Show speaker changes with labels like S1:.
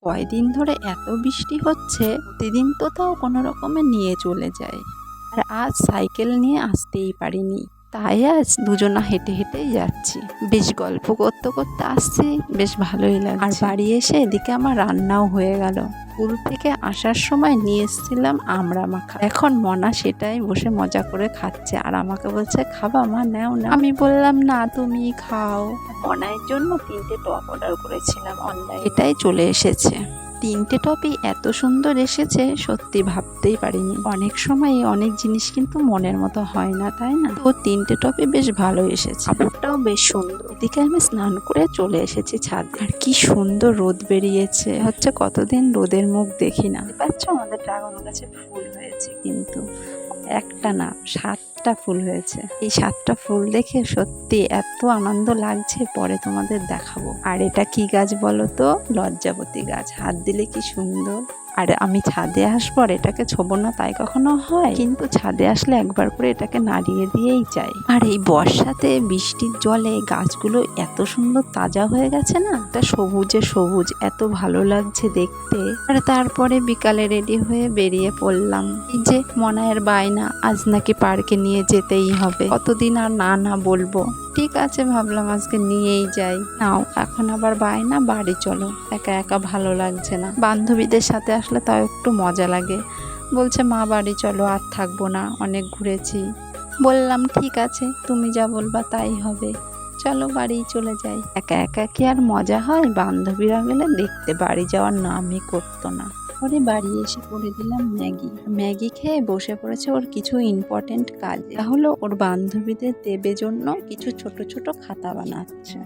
S1: কয়দিন ধরে এত বৃষ্টি হচ্ছে, প্রতিদিন তো তাও কোনো রকমে নিয়ে চলে যায়। আর আজ সাইকেল নিয়ে আসতেই পারিনি, তাই আজ দুজনা হেঁটে হেঁটেই যাচ্ছি। বেশ গল্প করতে করতে আসছি, বেশ ভালোই লাগছে। আর বাড়ি এসে এদিকে আমার রান্নাও হয়ে গেল। স্কুল থেকে আসার সময় নিয়ে এসেছিলাম আমড়া মাখা, এখন মনা সেটাই বসে মজা করে খাচ্ছে আর আমাকে বলছে খাবা মা, নাও না। আমি বললাম না, তুমি খাও। মনার জন্য 3টে টপ অর্ডার করেছিলাম অনলাইন, এটাই চলে এসেছে। 3টে টপই এত সুন্দর এসেছে, সত্যি ভাবতেই পারিনি। অনেক সময় অনেক জিনিস কিন্তু মনের মতো হয় না, তাই না? তো 3টে টপই বেশ ভালো এসেছে, কাপড়টাও বেশ সুন্দর। এদিকে আমি স্নান করে চলে এসেছি ছাদে, আর কি সুন্দর রোদ বেরিয়েছে, হচ্ছে কতদিন রোদের মুখ দেখি না। পাচ্ছ, আমাদের ড্রাগন গাছে ফুল হয়েছে, কিন্তু একটা না 7টা ফুল হয়েছে। এই 7টা ফুল দেখে সত্যি এত আনন্দ লাগছে, পরে তোমাদের দেখাবো। আর এটা কি গাছ বলো তো? লজ্জাবতী গাছ। হাত দিলে কি সুন্দর। আর আমি ছাদে আসবো আর এটাকে ছোবো না তাই কখনো হয়? কিন্তু ছাদে আসলে একবার করে এটাকে নাড়িয়ে দিয়েই যাই। আর এই বর্ষাতে বৃষ্টির জলে গাছগুলো এত সুন্দর তাজা হয়ে গেছে না, এটা সবুজে সবুজ, এত ভালো লাগছে দেখতে। আর তারপরে বিকালে রেডি হয়ে বেরিয়ে পড়লাম। এই যে মনায়ের বায়না, আজ নাকি পার্কে নিয়ে যেতেই হবে। কতদিন আর না না বলবো। ঠিক আছে, ভাবলাম আজকে নিয়েই যাই। নাও, এখন আবার বায়না বাড়ি চলো, একা একা ভালো লাগছে না, বান্ধবীদের সাথে আসলে তাও একটু মজা লাগে। বলছে মা বাড়ি চলো, আর থাকবো না, অনেক ঘুরেছি। বললাম ঠিক আছে, তুমি যা বলবা তাই হবে, চলো বাড়ি চলে যাই। একা একা কি আর মজা হয়? বান্ধবীরা গেলে দেখতে বাড়ি যাওয়ার নামই করতো না। পরে বাড়ি এসে করে দিলাম ম্যাগি। ম্যাগি খেয়ে বসে পড়েছে ওর কিছু ইম্পর্টেন্ট কাজ, তাহলে ওর বান্ধবীদের দেবে জন্য কিছু ছোট ছোট খাতা বানাচ্ছে।